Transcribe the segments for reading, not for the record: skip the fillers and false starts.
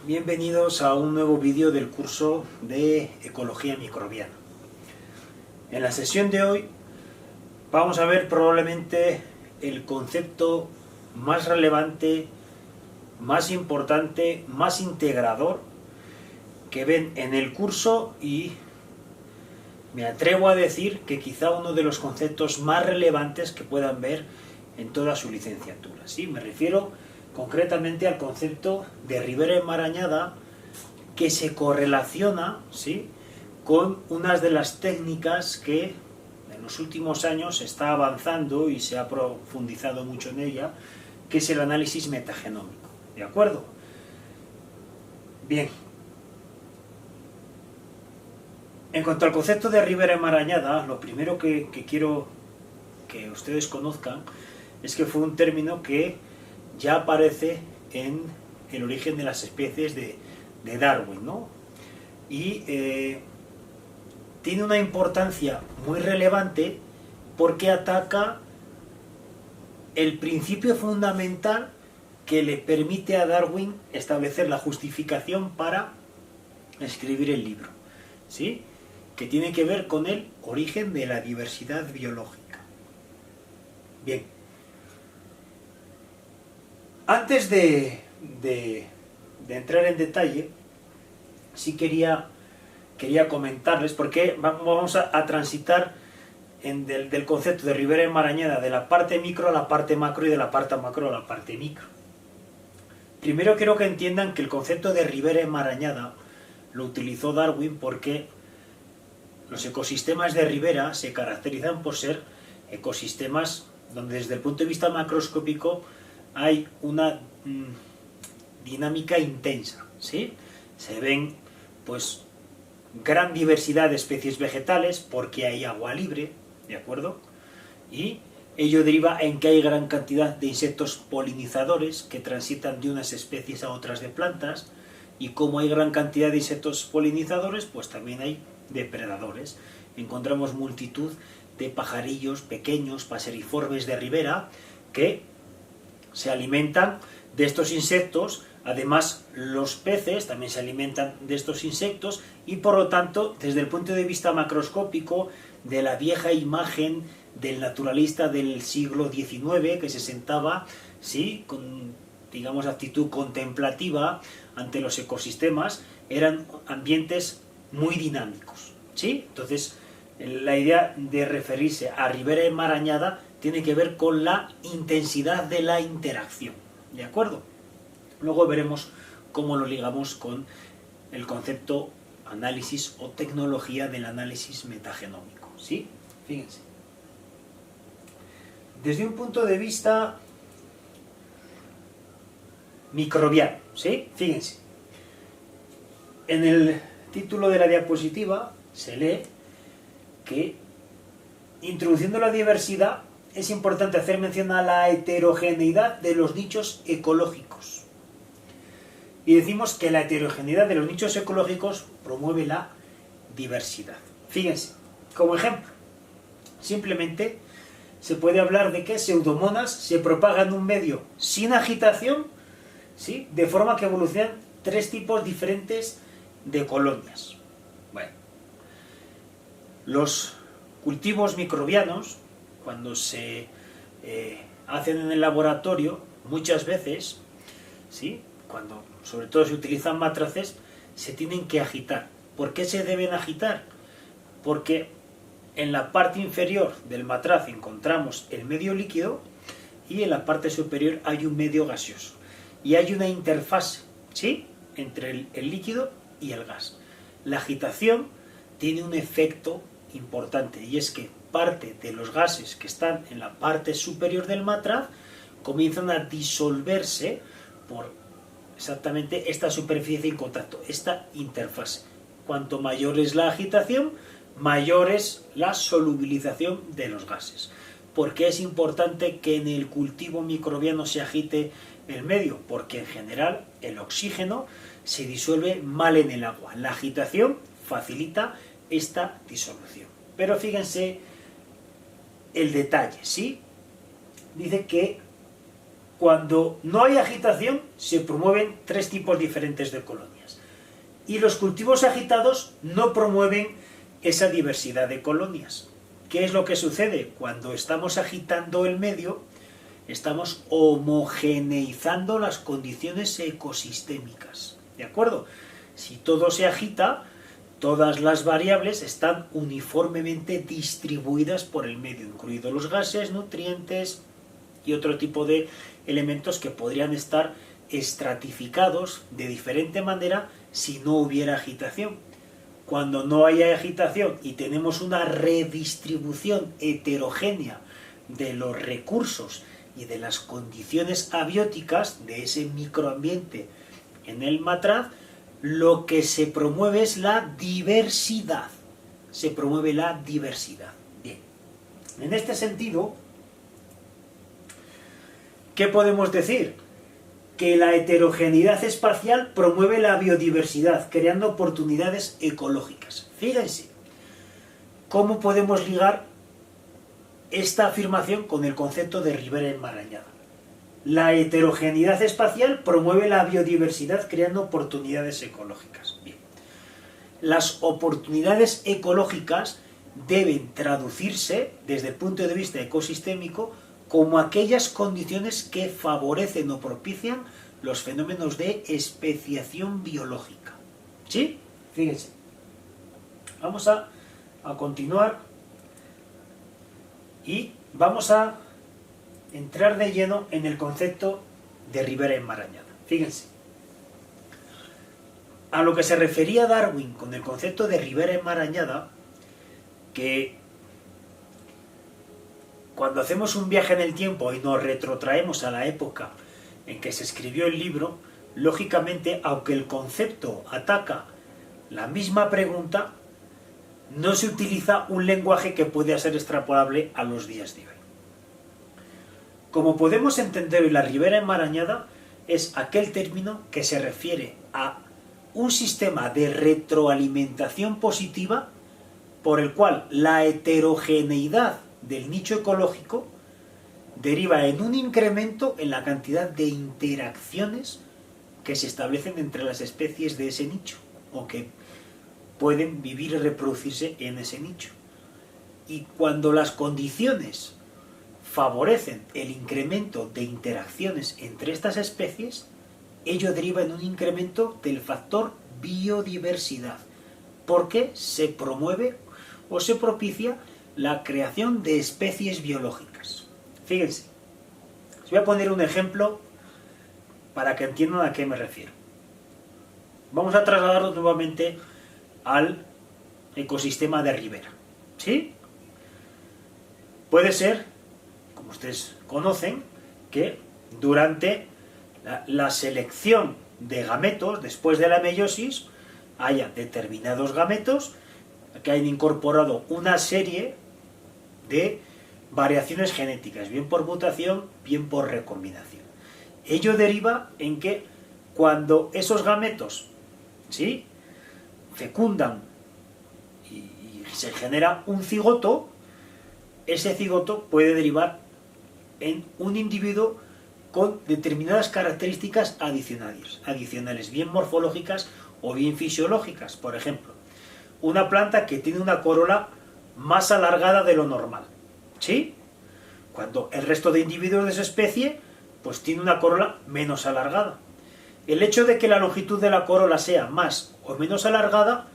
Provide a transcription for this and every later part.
Bienvenidos a un nuevo vídeo del curso de Ecología Microbiana. En la sesión de hoy vamos a ver probablemente el concepto más relevante, más importante, más integrador que ven en el curso y me atrevo a decir que quizá uno de los conceptos más relevantes que puedan ver en toda su licenciatura. ¿Sí? Me refiero concretamente al concepto de ribera enmarañada, que se correlaciona, ¿sí?, con unas de las técnicas que en los últimos años está avanzando y se ha profundizado mucho en ella, que es el análisis metagenómico. ¿De acuerdo? Bien. En cuanto al concepto de ribera enmarañada, lo primero que quiero que ustedes conozcan es que fue un término que ya aparece en el origen de las especies de Darwin, ¿no? Y tiene una importancia muy relevante porque ataca el principio fundamental que le permite a Darwin establecer la justificación para escribir el libro, ¿sí?, que tiene que ver con el origen de la diversidad biológica. Bien. Antes de entrar en detalle, sí quería comentarles, porque vamos a transitar del concepto de ribera enmarañada de la parte micro a la parte macro y de la parte macro a la parte micro. Primero quiero que entiendan que el concepto de ribera enmarañada lo utilizó Darwin porque los ecosistemas de ribera se caracterizan por ser ecosistemas donde desde el punto de vista macroscópico hay una dinámica intensa, ¿sí? Se ven, pues, gran diversidad de especies vegetales porque hay agua libre, ¿de acuerdo? Y ello deriva en que hay gran cantidad de insectos polinizadores que transitan de unas especies a otras de plantas, y como hay gran cantidad de insectos polinizadores, pues también hay depredadores. Encontramos multitud de pajarillos pequeños, paseriformes de ribera, que se alimentan de estos insectos. Además, los peces también se alimentan de estos insectos y, por lo tanto, desde el punto de vista macroscópico de la vieja imagen del naturalista del siglo XIX, que se sentaba, ¿sí?, con, digamos, actitud contemplativa ante los ecosistemas, eran ambientes muy dinámicos, ¿sí? Entonces, la idea de referirse a ribera enmarañada tiene que ver con la intensidad de la interacción, ¿de acuerdo? Luego veremos cómo lo ligamos con el concepto análisis o tecnología del análisis metagenómico, ¿sí? Fíjense. Desde un punto de vista microbiano, ¿sí? Fíjense. En el título de la diapositiva se lee que, introduciendo la diversidad, es importante hacer mención a la heterogeneidad de los nichos ecológicos. Y decimos que la heterogeneidad de los nichos ecológicos promueve la diversidad. Fíjense, como ejemplo, simplemente se puede hablar de que pseudomonas se propagan en un medio sin agitación, ¿sí?, de forma que evolucionan tres tipos diferentes de colonias. Bueno, los cultivos microbianos, cuando se hacen en el laboratorio, muchas veces, ¿sí?, cuando sobre todo se utilizan matraces, se tienen que agitar. ¿Por qué se deben agitar? Porque en la parte inferior del matraz encontramos el medio líquido y en la parte superior hay un medio gaseoso. Y hay una interfase, ¿sí?, entre el líquido y el gas. La agitación tiene un efecto importante, y es que parte de los gases que están en la parte superior del matraz comienzan a disolverse por exactamente esta superficie en contacto, esta interfase. Cuanto mayor es la agitación, mayor es la solubilización de los gases. ¿Por qué es importante que en el cultivo microbiano se agite el medio? Porque en general el oxígeno se disuelve mal en el agua. La agitación facilita esta disolución. Pero fíjense el detalle, ¿sí? Dice que cuando no hay agitación se promueven tres tipos diferentes de colonias. Y los cultivos agitados no promueven esa diversidad de colonias. ¿Qué es lo que sucede? Cuando estamos agitando el medio, estamos homogeneizando las condiciones ecosistémicas. ¿De acuerdo? Si todo se agita, todas las variables están uniformemente distribuidas por el medio, incluidos los gases, nutrientes y otro tipo de elementos que podrían estar estratificados de diferente manera si no hubiera agitación. Cuando no hay agitación y tenemos una redistribución heterogénea de los recursos y de las condiciones abióticas de ese microambiente en el matraz, lo que se promueve es la diversidad. Se promueve la diversidad. Bien. En este sentido, ¿qué podemos decir? Que la heterogeneidad espacial promueve la biodiversidad, creando oportunidades ecológicas. Fíjense, ¿cómo podemos ligar esta afirmación con el concepto de Ribera enmarañada? La heterogeneidad espacial promueve la biodiversidad, creando oportunidades ecológicas. Bien. Las oportunidades ecológicas deben traducirse, desde el punto de vista ecosistémico, como aquellas condiciones que favorecen o propician los fenómenos de especiación biológica. ¿Sí? Fíjense. Vamos a continuar y vamos a entrar de lleno en el concepto de Ribera enmarañada. Fíjense. A lo que se refería Darwin con el concepto de Ribera enmarañada, que cuando hacemos un viaje en el tiempo y nos retrotraemos a la época en que se escribió el libro, lógicamente, aunque el concepto ataca la misma pregunta, no se utiliza un lenguaje que pueda ser extrapolable a los días de hoy. Como podemos entender hoy, la Ribera enmarañada es aquel término que se refiere a un sistema de retroalimentación positiva por el cual la heterogeneidad del nicho ecológico deriva en un incremento en la cantidad de interacciones que se establecen entre las especies de ese nicho o que pueden vivir y reproducirse en ese nicho. Y cuando las condiciones favorecen el incremento de interacciones entre estas especies, ello deriva en un incremento del factor biodiversidad, porque se promueve o se propicia la creación de especies biológicas. Fíjense, os voy a poner un ejemplo para que entiendan a qué me refiero. Vamos a trasladarnos nuevamente al ecosistema de ribera. ¿Sí? Puede ser, como ustedes conocen, que durante la selección de gametos, después de la meiosis, haya determinados gametos que hayan incorporado una serie de variaciones genéticas, bien por mutación, bien por recombinación. Ello deriva en que cuando esos gametos, ¿sí?, fecundan y se genera un cigoto, ese cigoto puede derivar en un individuo con determinadas características adicionales, bien morfológicas o bien fisiológicas. Por ejemplo, una planta que tiene una corola más alargada de lo normal, ¿sí? Cuando el resto de individuos de esa especie pues tiene una corola menos alargada. El hecho de que la longitud de la corola sea más o menos alargada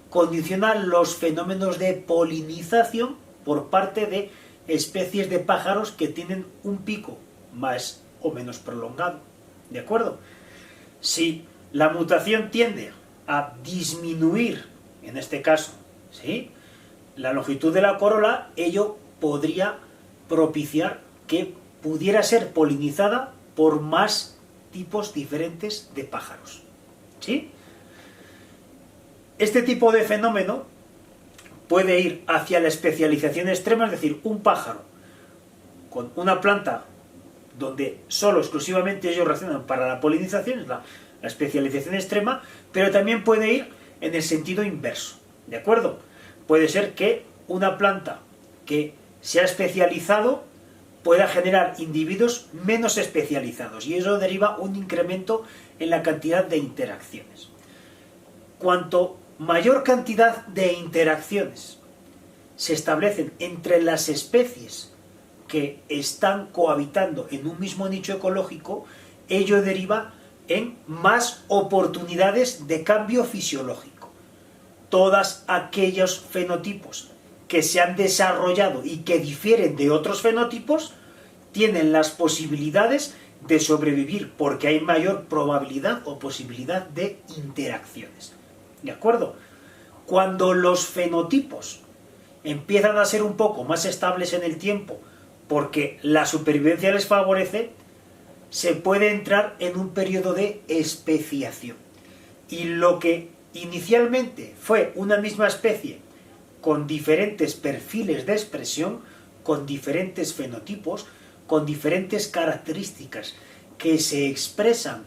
condiciona los fenómenos de polinización por parte de especies de pájaros que tienen un pico más o menos prolongado. ¿De acuerdo? Si la mutación tiende a disminuir, en este caso, ¿sí?, la longitud de la corola, ello podría propiciar que pudiera ser polinizada por más tipos diferentes de pájaros. ¿Sí? Este tipo de fenómeno puede ir hacia la especialización extrema, es decir, un pájaro con una planta donde solo exclusivamente ellos reaccionan para la polinización, es la especialización extrema, pero también puede ir en el sentido inverso. ¿De acuerdo? Puede ser que una planta que se ha especializado pueda generar individuos menos especializados y eso deriva un incremento en la cantidad de interacciones. Cuanto mayor cantidad de interacciones se establecen entre las especies que están cohabitando en un mismo nicho ecológico, ello deriva en más oportunidades de cambio fisiológico. Todos aquellos fenotipos que se han desarrollado y que difieren de otros fenotipos tienen las posibilidades de sobrevivir porque hay mayor probabilidad o posibilidad de interacciones. ¿De acuerdo? Cuando los fenotipos empiezan a ser un poco más estables en el tiempo porque la supervivencia les favorece, se puede entrar en un periodo de especiación. Y lo que inicialmente fue una misma especie con diferentes perfiles de expresión, con diferentes fenotipos, con diferentes características que se expresan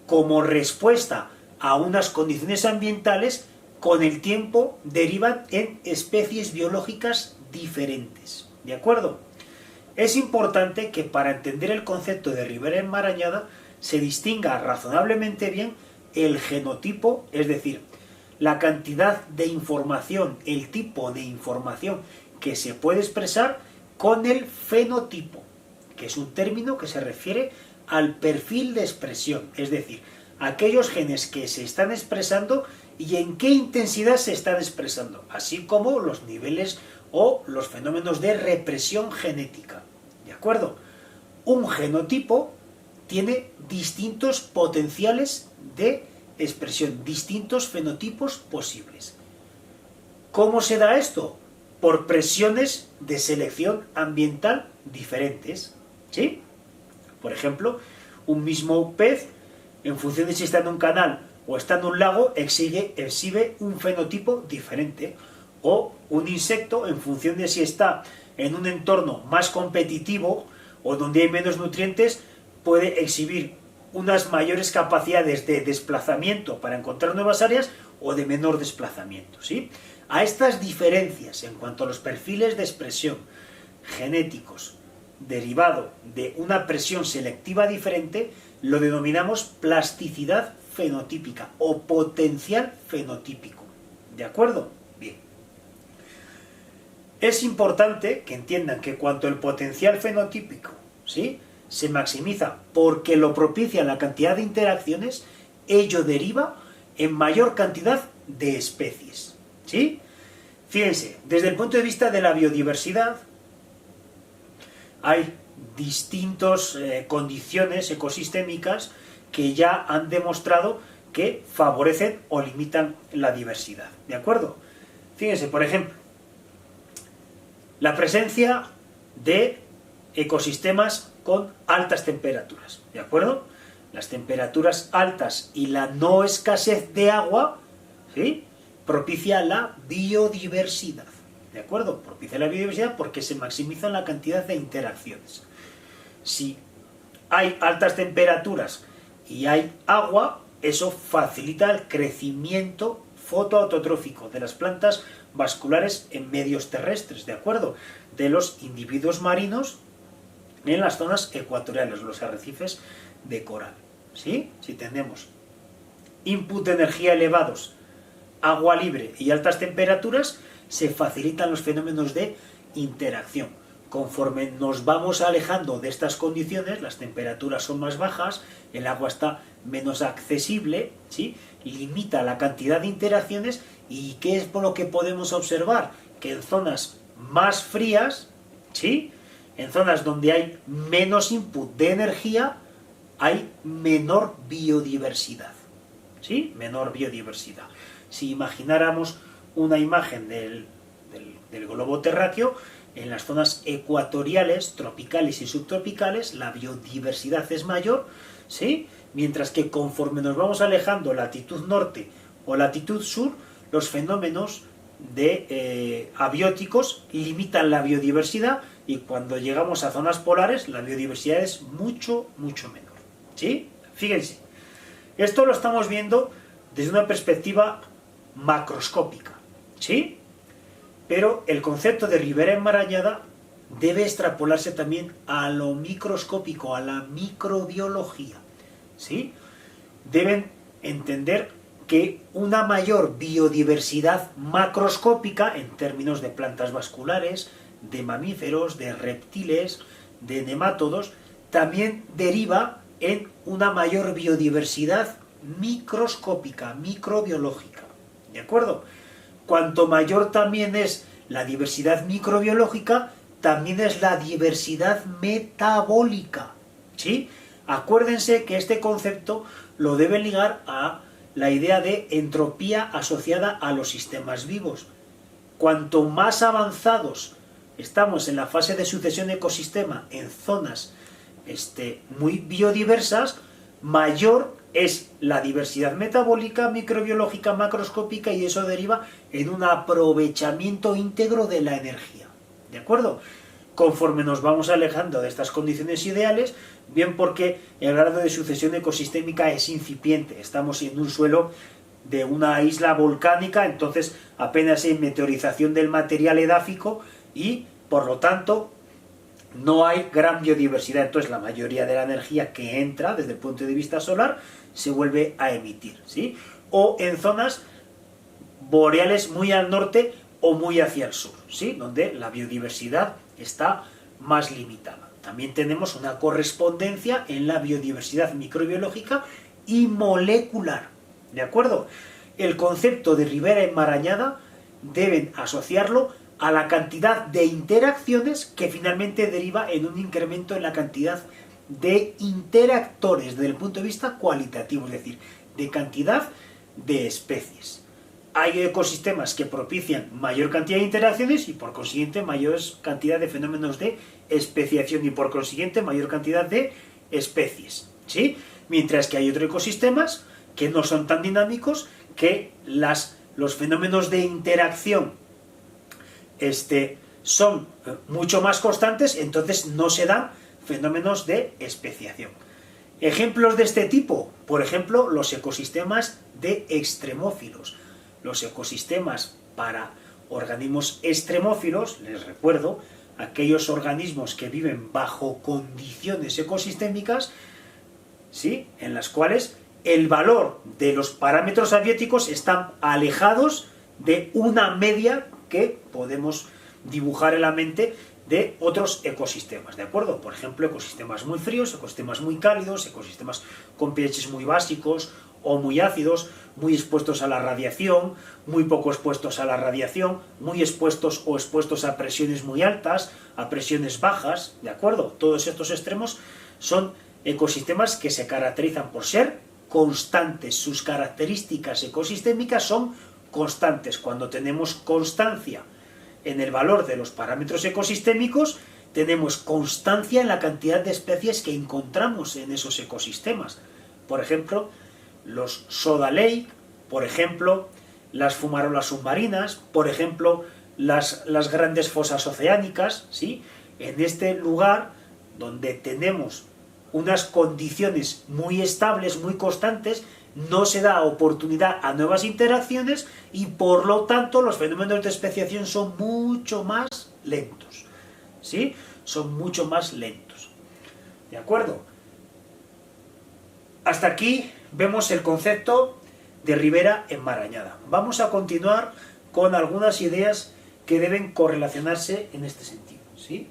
como respuesta a unas condiciones ambientales, con el tiempo derivan en especies biológicas diferentes. ¿De acuerdo? Es importante que para entender el concepto de ribera enmarañada se distinga razonablemente bien el genotipo, es decir, la cantidad de información, el tipo de información que se puede expresar, con el fenotipo, que es un término que se refiere al perfil de expresión, es decir, aquellos genes que se están expresando y en qué intensidad se están expresando, así como los niveles o los fenómenos de represión genética. ¿De acuerdo? Un genotipo tiene distintos potenciales de expresión, distintos fenotipos posibles. ¿Cómo se da esto? Por presiones de selección ambiental diferentes. ¿Sí? Por ejemplo, un mismo pez, en función de si está en un canal o está en un lago, exhibe un fenotipo diferente. O un insecto, en función de si está en un entorno más competitivo o donde hay menos nutrientes, puede exhibir unas mayores capacidades de desplazamiento para encontrar nuevas áreas o de menor desplazamiento, ¿sí? A estas diferencias en cuanto a los perfiles de expresión genéticos derivado de una presión selectiva diferente, lo denominamos plasticidad fenotípica o potencial fenotípico. ¿De acuerdo? Bien. Es importante que entiendan que cuanto el potencial fenotípico, ¿sí?, se maximiza porque lo propicia la cantidad de interacciones, ello deriva en mayor cantidad de especies. ¿Sí? Fíjense, desde el punto de vista de la biodiversidad, hay distintas condiciones ecosistémicas que ya han demostrado que favorecen o limitan la diversidad. ¿De acuerdo? Fíjense, por ejemplo, la presencia de ecosistemas con altas temperaturas, ¿de acuerdo? Las temperaturas altas y la no escasez de agua, ¿sí?, propicia la biodiversidad, ¿de acuerdo? Propicia la biodiversidad porque se maximiza la cantidad de interacciones. Si hay altas temperaturas y hay agua, eso facilita el crecimiento fotoautotrófico de las plantas vasculares en medios terrestres, ¿de acuerdo? De los individuos marinos en las zonas ecuatoriales, los arrecifes de coral. ¿Sí? Si tenemos input de energía elevados, agua libre y altas temperaturas, se facilitan los fenómenos de interacción. Conforme nos vamos alejando de estas condiciones, las temperaturas son más bajas, el agua está menos accesible, ¿sí?, limita la cantidad de interacciones. ¿Y qué es por lo que podemos observar? Que en zonas más frías, ¿sí?, en zonas donde hay menos input de energía, hay menor biodiversidad. ¿Sí? Menor biodiversidad. Si imagináramos una imagen del globo terráqueo, en las zonas ecuatoriales, tropicales y subtropicales, la biodiversidad es mayor, ¿sí?, mientras que conforme nos vamos alejando latitud norte o latitud sur, los fenómenos de abióticos limitan la biodiversidad, y cuando llegamos a zonas polares la biodiversidad es mucho, mucho menor. ¿Sí? Fíjense, esto lo estamos viendo desde una perspectiva macroscópica, ¿sí? Pero el concepto de ribera enmarañada debe extrapolarse también a lo microscópico, a la microbiología, ¿sí? Deben entender que una mayor biodiversidad macroscópica en términos de plantas vasculares, de mamíferos, de reptiles, de nemátodos, también deriva en una mayor biodiversidad microscópica, microbiológica, ¿de acuerdo? Cuanto mayor también es la diversidad microbiológica, también es la diversidad metabólica, ¿sí? Acuérdense que este concepto lo deben ligar a la idea de entropía asociada a los sistemas vivos. Cuanto más avanzados estamos en la fase de sucesión ecosistema en zonas muy biodiversas, mayor es la diversidad metabólica, microbiológica, macroscópica, y eso deriva en un aprovechamiento íntegro de la energía, ¿de acuerdo? Conforme nos vamos alejando de estas condiciones ideales, bien porque el grado de sucesión ecosistémica es incipiente, estamos en un suelo de una isla volcánica, entonces apenas hay meteorización del material edáfico y, por lo tanto, no hay gran biodiversidad. Entonces la mayoría de la energía que entra desde el punto de vista solar se vuelve a emitir, ¿sí? O en zonas boreales muy al norte o muy hacia el sur, ¿sí? Donde la biodiversidad está más limitada. También tenemos una correspondencia en la biodiversidad microbiológica y molecular, ¿de acuerdo? El concepto de ribera enmarañada deben asociarlo a la cantidad de interacciones que finalmente deriva en un incremento en la cantidad de interactores desde el punto de vista cualitativo, es decir, de cantidad de especies. Hay ecosistemas que propician mayor cantidad de interacciones y por consiguiente mayor cantidad de fenómenos de especiación y por consiguiente mayor cantidad de especies, ¿sí? Mientras que hay otros ecosistemas que no son tan dinámicos, que los fenómenos de interacción son mucho más constantes, entonces no se dan fenómenos de especiación. Ejemplos de este tipo, por ejemplo, los ecosistemas de extremófilos. Los ecosistemas para organismos extremófilos, les recuerdo, aquellos organismos que viven bajo condiciones ecosistémicas, ¿sí?, en las cuales el valor de los parámetros abióticos están alejados de una media que podemos dibujar en la mente de otros ecosistemas, ¿de acuerdo? Por ejemplo, ecosistemas muy fríos, ecosistemas muy cálidos, ecosistemas con pHs muy básicos o muy ácidos, muy expuestos a la radiación, muy poco expuestos a la radiación, muy expuestos o expuestos a presiones muy altas, a presiones bajas, ¿de acuerdo? Todos estos extremos son ecosistemas que se caracterizan por ser constantes, sus características ecosistémicas son constantes. Cuando tenemos constancia en el valor de los parámetros ecosistémicos, tenemos constancia en la cantidad de especies que encontramos en esos ecosistemas. Por ejemplo, los soda lake, por ejemplo, las fumarolas submarinas, por ejemplo, las grandes fosas oceánicas, ¿sí? En este lugar donde tenemos unas condiciones muy estables, muy constantes, no se da oportunidad a nuevas interacciones y por lo tanto los fenómenos de especiación son mucho más lentos, ¿sí? Son mucho más lentos, ¿de acuerdo? Hasta aquí vemos el concepto de ribera enmarañada. Vamos a continuar con algunas ideas que deben correlacionarse en este sentido, ¿sí?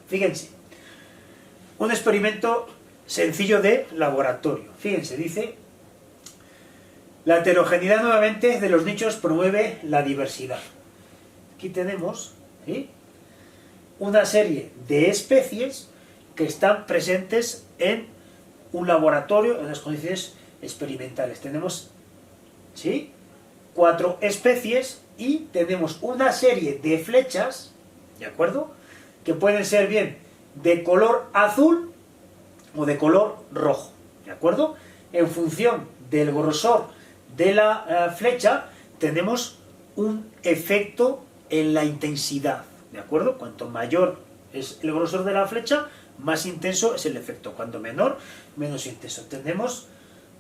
Fíjense, un experimento sencillo de laboratorio. Fíjense, dice: la heterogeneidad nuevamente de los nichos promueve la diversidad. Aquí tenemos, ¿sí?, una serie de especies que están presentes en un laboratorio en las condiciones experimentales. Tenemos, ¿sí?, 4 especies y tenemos una serie de flechas, ¿de acuerdo?, que pueden ser bien de color azul o de color rojo, ¿de acuerdo? En función del grosor de la flecha tenemos un efecto en la intensidad, ¿de acuerdo? Cuanto mayor es el grosor de la flecha, más intenso es el efecto. Cuanto menor, menos intenso. Tenemos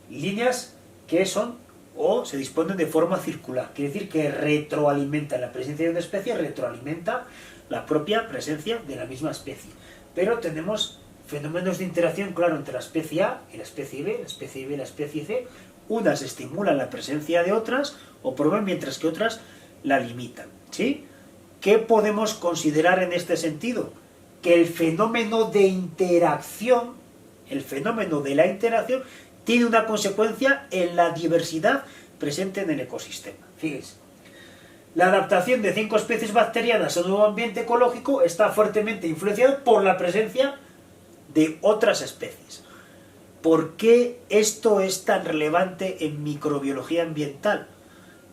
líneas que son o se disponen de forma circular, quiere decir que retroalimentan la presencia de una especie, retroalimenta la propia presencia de la misma especie. Pero tenemos fenómenos de interacción, claro, entre la especie A y la especie B, la especie B y la especie C. Unas estimulan la presencia de otras o promueven, mientras que otras la limitan, ¿sí? ¿Qué podemos considerar en este sentido? Que el fenómeno de interacción, el fenómeno de la interacción, tiene una consecuencia en la diversidad presente en el ecosistema. Fíjense, la adaptación de 5 especies bacterianas a un nuevo ambiente ecológico está fuertemente influenciada por la presencia de otras especies. ¿Por qué esto es tan relevante en microbiología ambiental?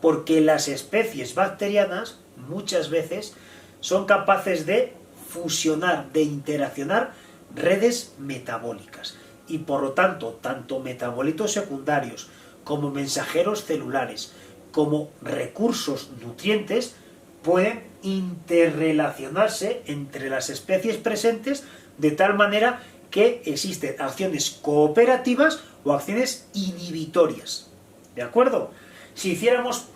Porque las especies bacterianas muchas veces son capaces de fusionar, de interaccionar redes metabólicas y por lo tanto, tanto metabolitos secundarios como mensajeros celulares como recursos nutrientes pueden interrelacionarse entre las especies presentes de tal manera que existen acciones cooperativas o acciones inhibitorias. ¿De acuerdo? Si hiciéramos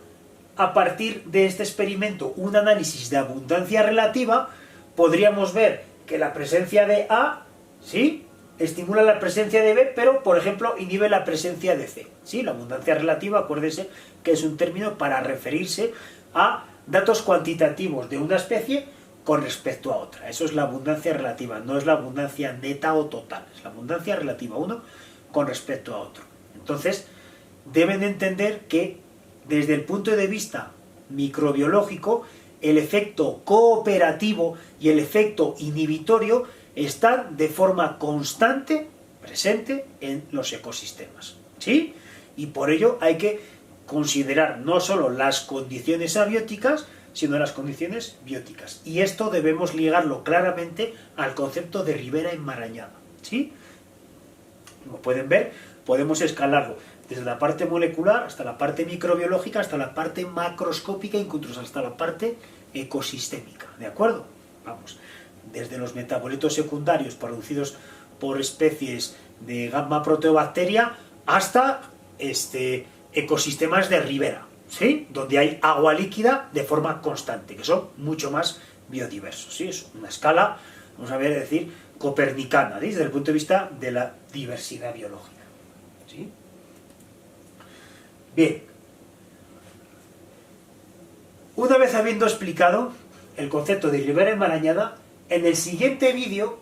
a partir de este experimento un análisis de abundancia relativa, podríamos ver que la presencia de A, ¿sí?, estimula la presencia de B, pero, por ejemplo, inhibe la presencia de C. ¿Sí? La abundancia relativa, acuérdense que es un término para referirse a datos cuantitativos de una especie con respecto a otra. Eso es la abundancia relativa, no es la abundancia neta o total, es la abundancia relativa uno con respecto a otro. Entonces, deben entender que desde el punto de vista microbiológico, el efecto cooperativo y el efecto inhibitorio están de forma constante presente en los ecosistemas, ¿sí? Y por ello hay que considerar no solo las condiciones abióticas, sino las condiciones bióticas. Y esto debemos ligarlo claramente al concepto de ribera enmarañada, ¿sí? Como pueden ver, podemos escalarlo desde la parte molecular hasta la parte microbiológica, hasta la parte macroscópica, incluso hasta la parte ecosistémica, ¿de acuerdo? Vamos, desde los metabolitos secundarios producidos por especies de gamma proteobacteria hasta ecosistemas de ribera, ¿sí?, donde hay agua líquida de forma constante, que son mucho más biodiversos, ¿sí? Es una escala, vamos a ver, decir, copernicana, ¿sí?, desde el punto de vista de la diversidad biológica, ¿sí? Bien, una vez habiendo explicado el concepto de ribera enmarañada, en el siguiente vídeo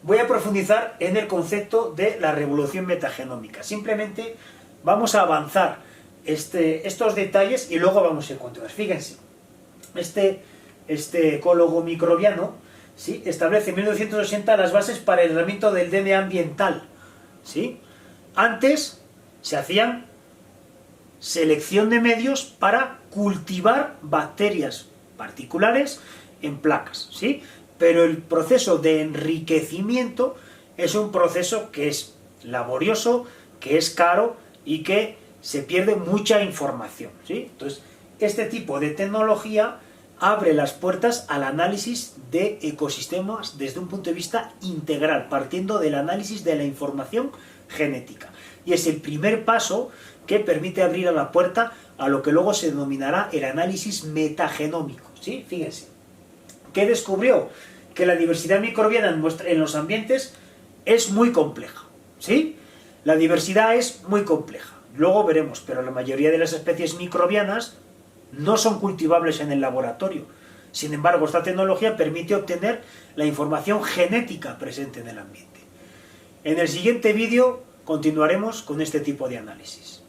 voy a profundizar en el concepto de la revolución metagenómica. Simplemente vamos a avanzar estos detalles y luego vamos a encontrar. Fíjense, este ecólogo microbiano, ¿sí?, establece en 1980 las bases para el tratamiento del DNA ambiental, ¿sí? Antes se hacían selección de medios para cultivar bacterias particulares en placas, ¿sí? Pero el proceso de enriquecimiento es un proceso que es laborioso, que es caro y que se pierde mucha información, ¿sí? Entonces, este tipo de tecnología abre las puertas al análisis de ecosistemas desde un punto de vista integral, partiendo del análisis de la información genética. Y es el primer paso que permite abrir a la puerta a lo que luego se denominará el análisis metagenómico, ¿sí? Fíjense, ¿qué descubrió? Que la diversidad microbiana en los ambientes es muy compleja, ¿sí? La diversidad es muy compleja, luego veremos, pero la mayoría de las especies microbianas no son cultivables en el laboratorio. Sin embargo, esta tecnología permite obtener la información genética presente en el ambiente. En el siguiente vídeo continuaremos con este tipo de análisis.